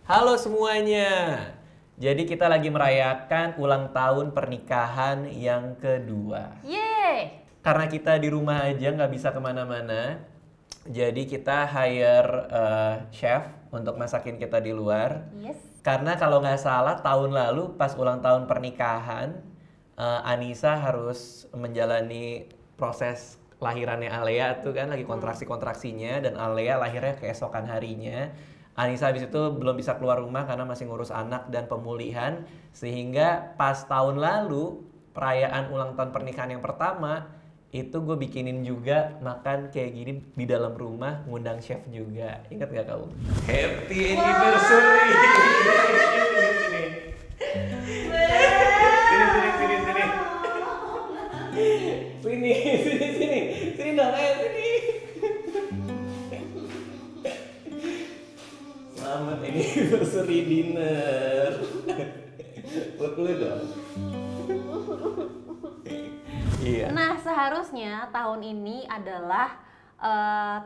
Halo semuanya. Jadi kita lagi merayakan ulang tahun pernikahan yang kedua. Yeay! Karena kita di rumah aja nggak bisa kemana-mana, jadi kita hire chef untuk masakin kita di luar. Yes. Karena kalau nggak salah tahun lalu pas ulang tahun pernikahan, Anissa harus menjalani proses lahirannya Alea tuh kan lagi kontraksi-kontraksinya, dan Alea lahirnya keesokan harinya. Anissa habis itu belum bisa keluar rumah karena masih ngurus anak dan pemulihan, sehingga pas tahun lalu perayaan ulang tahun pernikahan yang pertama itu gue bikinin juga makan kayak gini di dalam rumah, ngundang chef juga. Ingat gak kamu? Happy anniversary! Sini dong, sini. Selamat anniversary dinner. Buat lu dong. Iya. Nah, seharusnya tahun ini adalah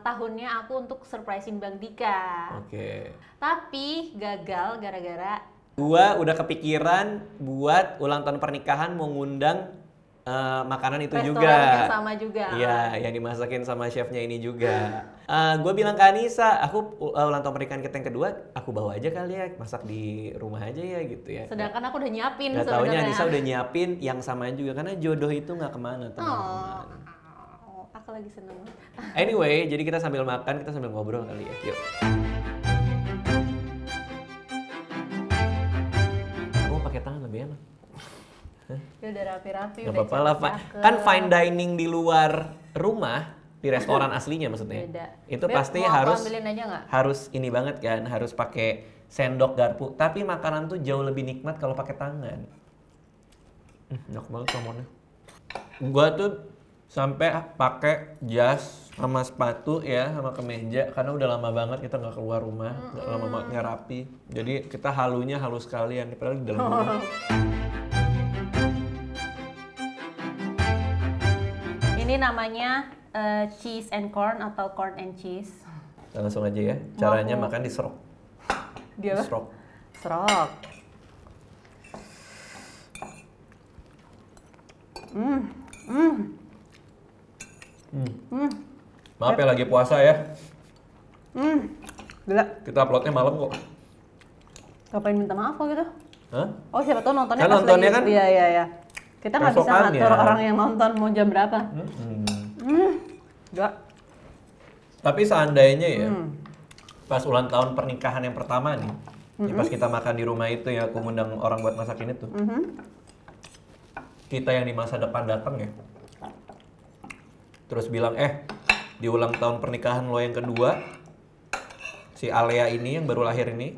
tahunnya aku untuk surprisein Bang Dika. Oke. Tapi gagal gara-gara Gua udah kepikiran buat ulang tahun pernikahan mau ngundang makanan itu restoran juga. yang sama juga. Iya, yang dimasakin sama chefnya ini juga. Gue bilang ke Anissa, aku ulang tahun pernikahan kita yang kedua, aku bawa aja kali ya, masak di rumah aja ya gitu ya. Sedangkan aku udah nyiapin Gak taunya sebenarnya. Anissa udah nyiapin yang sama juga, karena jodoh itu nggak kemana teman-teman. Oh, aku lagi seneng. Anyway, jadi kita sambil makan, kita sambil ngobrol kali ya. Yuk. Kamu pakai tangan lebih enak. Ya udah rapi-rapi. Gak udah apa-apa lah, cakep-cakep. kan fine dining di luar rumah, di restoran aslinya maksudnya. Beda. Itu Beb, pasti mau aku harus ambilin aja nggak? harus ini banget kan, harus pakai sendok garpu. Tapi makanan tuh jauh lebih nikmat kalau pakai tangan. Enak banget kamarnya. Gua tuh sampai pakai jas sama sepatu ya, sama kemeja, karena udah lama banget kita nggak keluar rumah, udah lama banget nggak rapi. Jadi kita halunya halus sekalian, padahal di dalam rumah. Ini namanya cheese and corn atau corn and cheese. Kita langsung aja ya. Caranya makan di serok. Dia apa? Serok. Serok. Maaf ya lagi puasa ya. Gila. Kita uploadnya malam kok. Ngapain minta maaf kok gitu? Hah? Oh, siapa tahu nontonnya Kan pas nontonnya lagi. kan Iya. Kita nggak bisa besokannya. ngatur orang yang nonton mau jam berapa. Gak. Tapi seandainya ya, pas ulang tahun pernikahan yang pertama nih, ya pas kita makan di rumah itu ya, aku ngundang orang buat masakin itu. Kita yang di masa depan datang ya, terus bilang, di ulang tahun pernikahan lo yang kedua, si Alea ini yang baru lahir ini,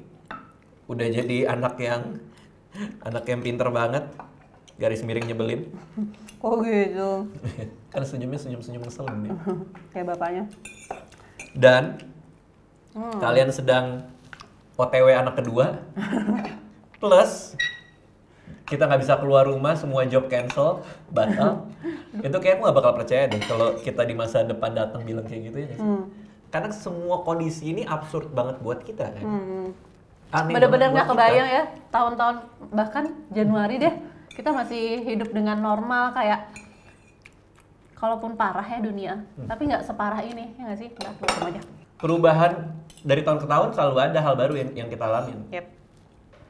udah jadi anak yang pinter banget, garis miring nyebelin. Kok gitu? Kan senyumnya senyum-senyum ngeselin ya. Kayak bapaknya. Dan kalian sedang OTW anak kedua, plus kita nggak bisa keluar rumah, semua job cancel, batal. Itu kayak aku nggak bakal percaya deh kalau kita di masa depan datang bilang kayak gitu ya. Karena semua kondisi ini absurd banget buat kita kan. Aneh Bener-bener banget nggak buat kebayang kita. ya, tahun-tahun bahkan Januari deh kita masih hidup dengan normal kayak kalaupun parah ya dunia, tapi nggak separah ini, ya nggak sih? Nggak, langsung aja. Perubahan dari tahun ke tahun selalu ada hal baru yang kita alamin. Yep.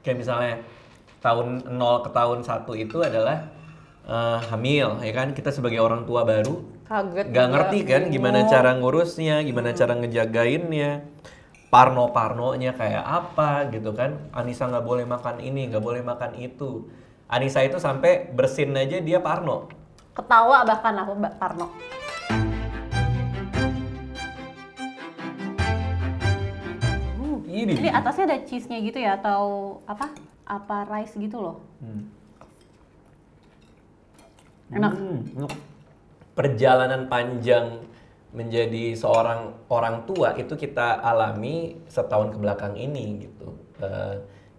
Kayak misalnya tahun 0 ke tahun 1 itu adalah hamil, ya kan? Kita sebagai orang tua baru Kaget. nggak juga. ngerti kan gimana cara ngurusnya, gimana cara ngejagainnya, parno-parnonya kayak apa gitu kan. Anissa nggak boleh makan ini, nggak boleh makan itu. Anissa itu sampai bersin aja dia parno. Ketawa bahkan aku Mbak Parno. Ini. Ini atasnya ada cheese-nya gitu ya atau apa? Apa rice gitu loh. Enak. Perjalanan panjang menjadi seorang orang tua itu kita alami setahun kebelakang ini gitu.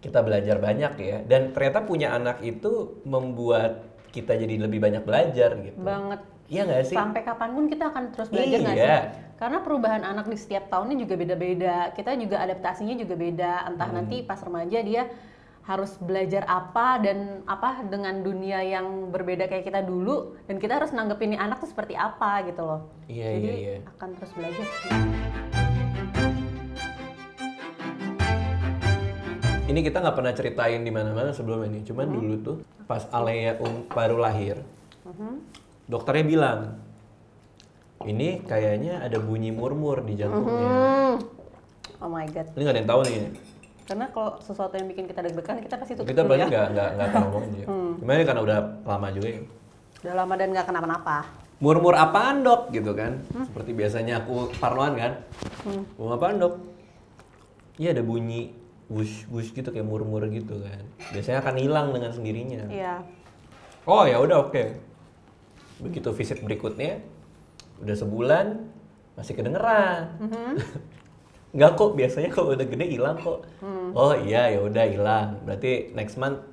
Kita belajar banyak ya, dan ternyata punya anak itu membuat kita jadi lebih banyak belajar gitu. Banget. Iya nggak sih? Sampai kapanpun kita akan terus belajar nggak Iya. sih? Karena perubahan anak di setiap tahunnya juga beda-beda. Kita juga adaptasinya juga beda. Entah nanti pas remaja dia harus belajar apa dan apa dengan dunia yang berbeda kayak kita dulu, dan kita harus nanggepin nih anak tuh seperti apa gitu loh. Iya, Jadi iya. akan terus belajar sih. Ini kita nggak pernah ceritain di mana-mana sebelum ini. Cuman dulu tuh pas Alea baru lahir, dokternya bilang, ini kayaknya ada bunyi murmur di jantungnya. Oh my god. Ini nggak ada yang tahu nih. Karena kalau sesuatu yang bikin kita deg-degan, kita pasti tutup Kita dulu banyak ya. nggak akan ngomongin dia. Cuma ini karena udah lama juga ya. Udah lama dan nggak kenapa-napa. Murmur apaan dok? Gitu kan. Seperti biasanya aku parnoan kan. Murmur apaan dok? Iya ada bunyi wush gitu kayak murmur gitu kan. Biasanya akan hilang dengan sendirinya. Iya. Oh ya udah oke. Begitu visit berikutnya, udah sebulan masih kedengeran. Enggak kok, biasanya kalau udah gede hilang kok. Oh iya ya udah hilang. Berarti next month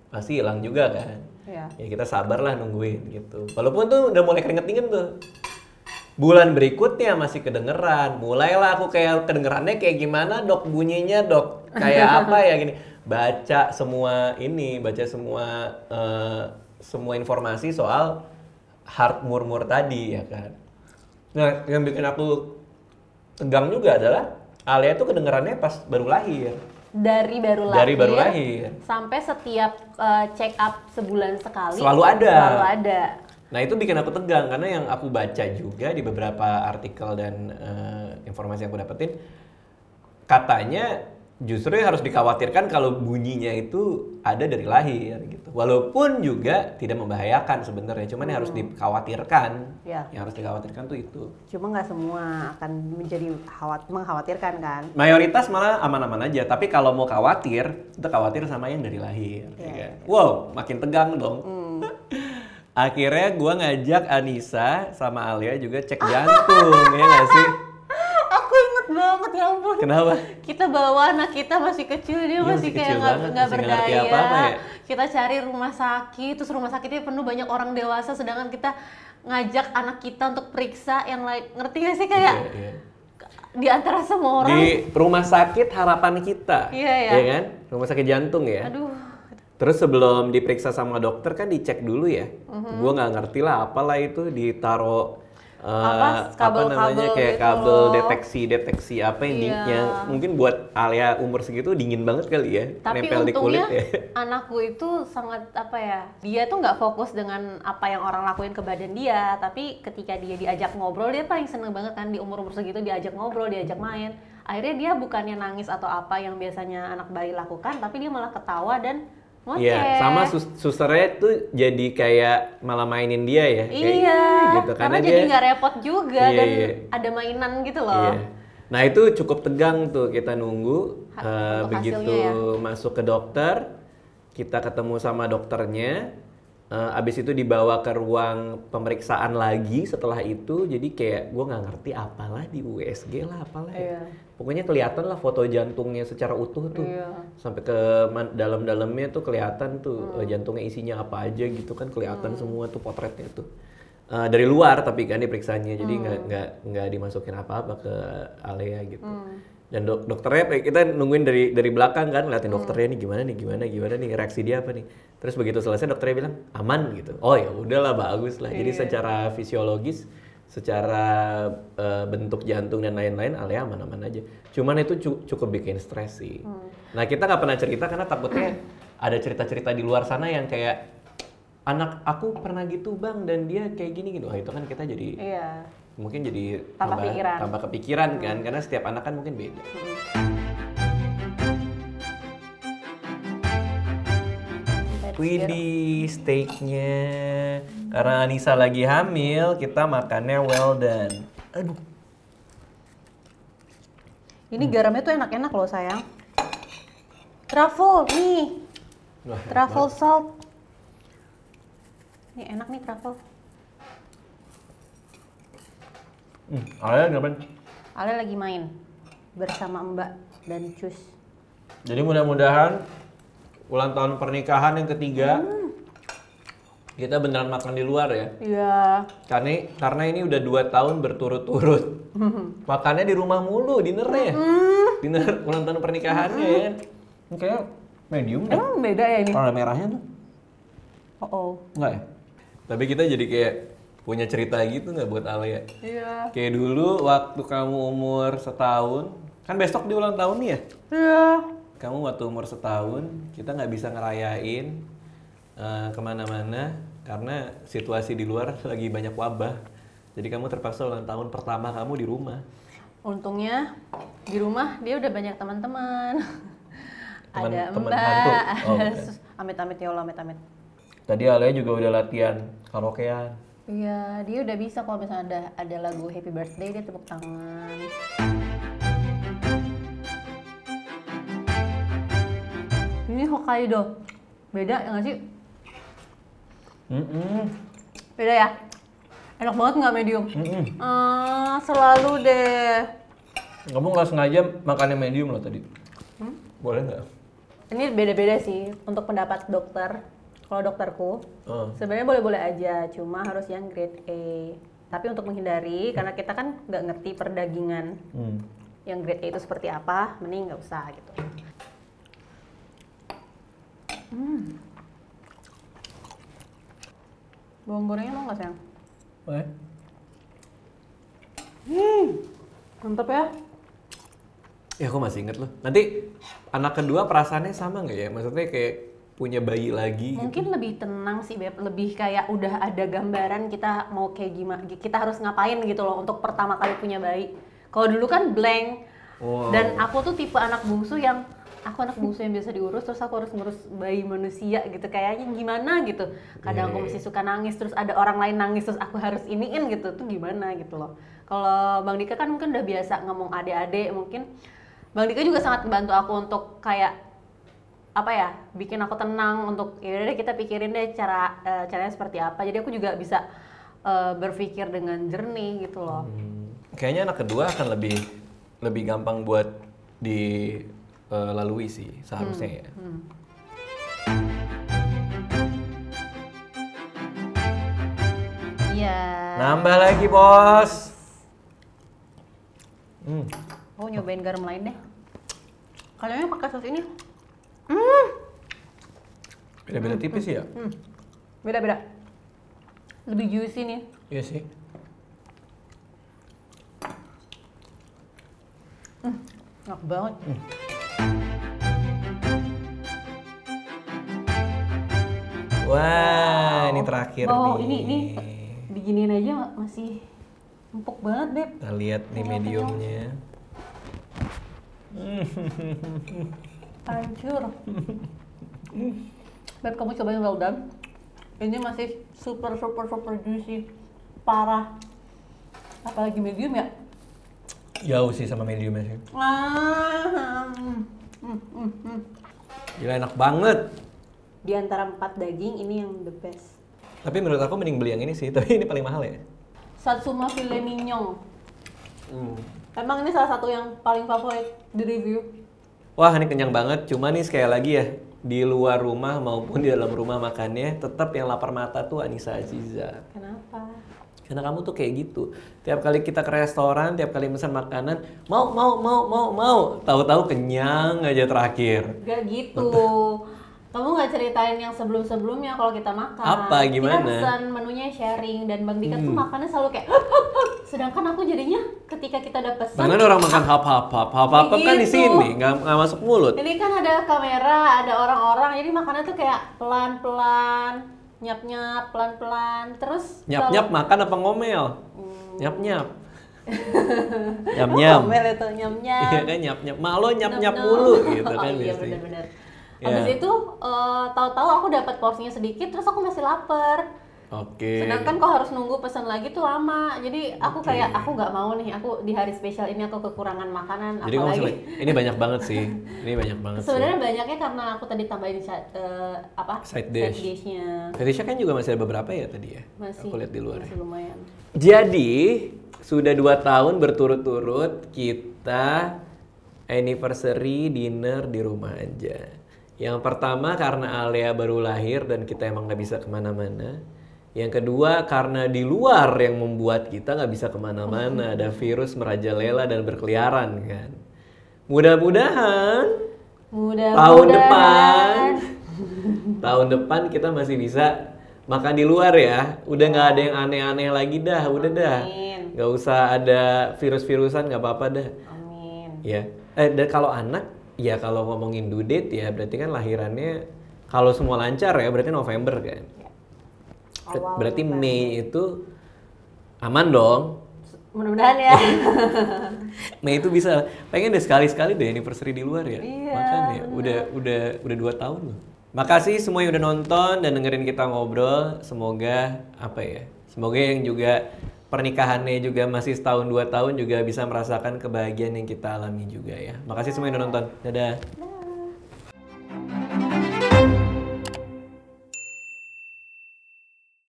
pasti hilang juga kan. Iya. Ya kita sabarlah nungguin gitu. Walaupun tuh udah mulai keringet-dingin tuh. Bulan berikutnya masih kedengeran. Mulailah aku kayak kedengerannya kayak gimana dok bunyinya dok. Kayak apa ya gini. Baca semua ini, baca semua informasi soal heart murmur tadi ya kan. Nah yang bikin aku tegang juga adalah Alea tuh kedengerannya pas baru lahir. Dari baru lahir sampai setiap check up sebulan sekali Selalu ada. Selalu ada. Nah itu bikin aku tegang karena yang aku baca juga di beberapa artikel dan informasi yang aku dapetin, katanya justru yang harus dikhawatirkan kalau bunyinya itu ada dari lahir gitu. Walaupun juga tidak membahayakan sebenarnya, cuman yang harus dikhawatirkan. Ya. Yang harus dikhawatirkan tuh itu. Cuma nggak semua akan menjadi mengkhawatirkan kan. Mayoritas malah aman-aman aja, tapi kalau mau khawatir, itu khawatir sama yang dari lahir. Ya kan? Wow, makin tegang dong. Akhirnya gue ngajak Anissa sama Alia juga cek jantung, ya nggak sih? Aku inget banget ya ampun. Kenapa? Kita bawa anak kita masih kecil, dia Iya, masih masih kayak kecil banget, nggak masih nggak ngerti berdaya. apa-apa ya. Kita cari rumah sakit, terus rumah sakitnya penuh banyak orang dewasa, sedangkan kita ngajak anak kita untuk periksa yang lain. Ngerti gak sih kayak Iya. di antara semua orang? Di rumah sakit harapan kita, Iya, ya. ya kan? Rumah sakit jantung ya. Aduh. Terus sebelum diperiksa sama dokter kan dicek dulu ya. Gue nggak ngerti lah apalah itu ditaro kabel-kabel kayak gitu kabel loh. deteksi apa yang, Iya. yang mungkin buat Alia umur segitu dingin banget kali ya, Tapi nempel di kulit untungnya ya. anakku itu sangat apa ya, dia tuh nggak fokus dengan apa yang orang lakuin ke badan dia, tapi ketika dia diajak ngobrol dia paling seneng banget kan, di umur-umur segitu diajak ngobrol, diajak main. Akhirnya dia bukannya nangis atau apa yang biasanya anak bayi lakukan, tapi dia malah ketawa dan ngoceh. Iya, sama susternya tuh jadi kayak malah mainin dia ya. Kayak, Iya, gitu. karena jadi nggak repot juga Iya, dan iya. ada mainan gitu loh. Iya. Nah itu cukup tegang tuh kita nunggu Untuk begitu hasilnya masuk ke dokter, kita ketemu sama dokternya, abis itu dibawa ke ruang pemeriksaan lagi setelah itu, jadi kayak gue nggak ngerti apalah di USG lah apalah ya. Iya. Pokoknya kelihatan lah foto jantungnya secara utuh tuh, Iya. sampai ke dalam-dalamnya tuh kelihatan tuh jantungnya isinya apa aja gitu kan, kelihatan semua tuh potretnya tuh. Dari luar tapi kan diperiksanya, jadi nggak dimasukin apa-apa ke Alea gitu. Dan dokternya kita nungguin dari belakang kan, ngeliatin dokternya nih gimana nih reaksi dia apa nih. Terus begitu selesai dokternya bilang aman gitu. Oh ya udahlah bagus lah. Jadi secara fisiologis, secara bentuk jantung dan lain-lain Alea aman-aman aja. Cuman itu cukup bikin stres sih. Nah kita nggak pernah cerita karena takutnya ada cerita-cerita di luar sana yang kayak anak aku pernah gitu bang dan dia kayak gini. Wah itu kan kita jadi Iya. mungkin jadi Tambah kepikiran kan, karena setiap anak kan mungkin beda. Widih, steaknya. Karena Anissa lagi hamil, kita makannya well done. Aduh. Ini garamnya tuh enak-enak loh sayang. Truffle nih. Wah, Truffle salt. Ini enak nih truffle. Alea ngapain? Ale lagi main bersama Mbak dan Cus. Jadi mudah-mudahan ulang tahun pernikahan yang ketiga Kita beneran makan di luar ya. Iya. Karena ini udah 2 tahun berturut-turut. Makannya di rumah mulu, dinernya. Dinner ulang tahun pernikahannya ya. Ini kayak medium dah. Emang beda ya ini? Warna merahnya tuh. Oh. Enggak ya? Tapi kita jadi kayak punya cerita gitu nggak buat Alia? Iya. Kayak dulu waktu kamu umur setahun, kan besok di ulang tahun nih ya? Iya. Kamu waktu umur setahun, kita nggak bisa ngerayain kemana-mana karena situasi di luar lagi banyak wabah. Jadi kamu terpaksa ulang tahun pertama kamu di rumah. Untungnya di rumah dia udah banyak teman-teman. Ada Teman Mbak. hantu? Oh, Amit-amit ya Allah, amit-amit. Tadi Alia juga udah latihan karaokean. Iya, dia udah bisa kalau misalnya ada lagu Happy Birthday dia tepuk tangan. Ini Hokkaido. Beda ya nggak sih? Beda ya? Enak banget nggak medium? Selalu deh. Kamu nggak sengaja makannya medium loh tadi. Boleh nggak? Ini beda-beda sih untuk pendapat dokter. Kalau dokterku, sebenarnya boleh-boleh aja, cuma harus yang grade A. Tapi untuk menghindari, karena kita kan nggak ngerti perdagingan yang grade A itu seperti apa, mending nggak usah gitu. Bawang gorengnya mau nggak sayang? Boleh. Mantap ya? Ya aku masih inget loh. Nanti anak kedua perasaannya sama nggak ya? Maksudnya kayak punya bayi lagi Mungkin lebih tenang sih Beb, lebih kayak udah ada gambaran kita mau kayak gimana, kita harus ngapain gitu loh untuk pertama kali punya bayi. Kalau dulu kan blank, dan aku tuh tipe anak bungsu yang biasa diurus, terus aku harus ngurus bayi manusia gitu, kayaknya gimana gitu. Kadang aku masih suka nangis, terus ada orang lain nangis, terus aku harus iniin gitu, tuh gimana gitu loh. Kalau Bang Dika kan mungkin udah biasa ngomong adik-adik, mungkin Bang Dika juga sangat membantu aku untuk kayak apa ya, bikin aku tenang untuk ya udah deh kita pikirin deh caranya seperti apa. Jadi aku juga bisa berpikir dengan jernih gitu loh. Kayaknya anak kedua akan lebih gampang buat dilalui sih seharusnya ya. Iya. Nambah lagi bos. Oh nyobain garam lain deh. Kalian pakai saus ini? Beda-beda tipis ya? Beda-beda. Lebih juicy nih. Iya sih. Enak banget. Wah, ini terakhir Wow, nih. ini diginiin aja masih empuk banget, Beb. Kita lihat nih mediumnya. Hancur. Beb, kamu cobain well done. Ini masih super juicy. Parah. Apalagi medium ya? Jauh sih sama mediumnya sih. Gila enak banget. Di antara 4 daging, ini yang the best. Tapi menurut aku mending beli yang ini sih, tapi ini paling mahal ya. Satsuma filet mignon. Emang ini salah satu yang paling favorit di review. Wah ini kenyang banget, cuma nih sekali lagi ya, di luar rumah maupun di dalam rumah makannya, tetap yang lapar mata tuh Anissa Aziza. Kenapa? Karena kamu tuh kayak gitu. Tiap kali kita ke restoran, tiap kali pesan makanan, mau. Tahu-tahu kenyang aja terakhir. Gak gitu. Kamu nggak ceritain yang sebelum-sebelumnya kalau kita makan. Apa, gimana? Kita pesan menunya sharing dan Bang Dika tuh makannya selalu kayak sedangkan aku jadinya ketika kita udah pesan. Mana orang makan hap kan di sini, nggak masuk mulut. Ini kan ada kamera, ada orang-orang, jadi makannya tuh kayak pelan-pelan, nyap-nyap, pelan-pelan, terus Nyap-nyap makan apa ngomel? Nyap-nyap. Nyam-nyam. Ngomel itu nyam-nyam. Iya kan nyap-nyap. Malo nyap-nyap mulu gitu kan iya biasanya. benar-benar. Ya. Habis itu tahu-tahu aku dapat porsinya sedikit, terus aku masih lapar. Oke. Sedangkan kok harus nunggu pesan lagi tuh lama. Jadi aku kayak aku nggak mau nih, aku di hari spesial ini aku kekurangan makanan. Jadi kamu apalagi ini banyak banget sih. Ini banyak banget sebenarnya sih. banyaknya karena aku tadi tambahin Side dish. dishnya. Fetisha kan juga masih ada beberapa ya tadi ya. Masih. Aku lihat di luar. Masih lumayan. Jadi sudah 2 tahun berturut-turut kita anniversary dinner di rumah aja. Yang pertama karena Alea baru lahir dan kita emang nggak bisa kemana-mana. Yang kedua karena di luar yang membuat kita nggak bisa kemana-mana. Ada virus merajalela dan berkeliaran kan. Mudah-mudahan tahun depan kita masih bisa makan di luar ya. Udah nggak ada yang aneh-aneh lagi dah. Udah dah. Nggak usah ada virus-virusan, nggak apa-apa dah. Amin. Ya. Dan kalau anak, ya kalau ngomongin due date ya berarti kan lahirannya kalau semua lancar ya berarti November kan. Berarti Mei itu aman dong. Mudah-mudahan ya. Mei itu bisa, pengen deh sekali-sekali deh anniversary di luar ya. Iya, Makanya udah 2 tahun loh. Makasih semua yang udah nonton dan dengerin kita ngobrol. Semoga semoga yang juga pernikahannya juga masih setahun 2 tahun juga bisa merasakan kebahagiaan yang kita alami juga ya. Makasih semua yang udah nonton. Dadah.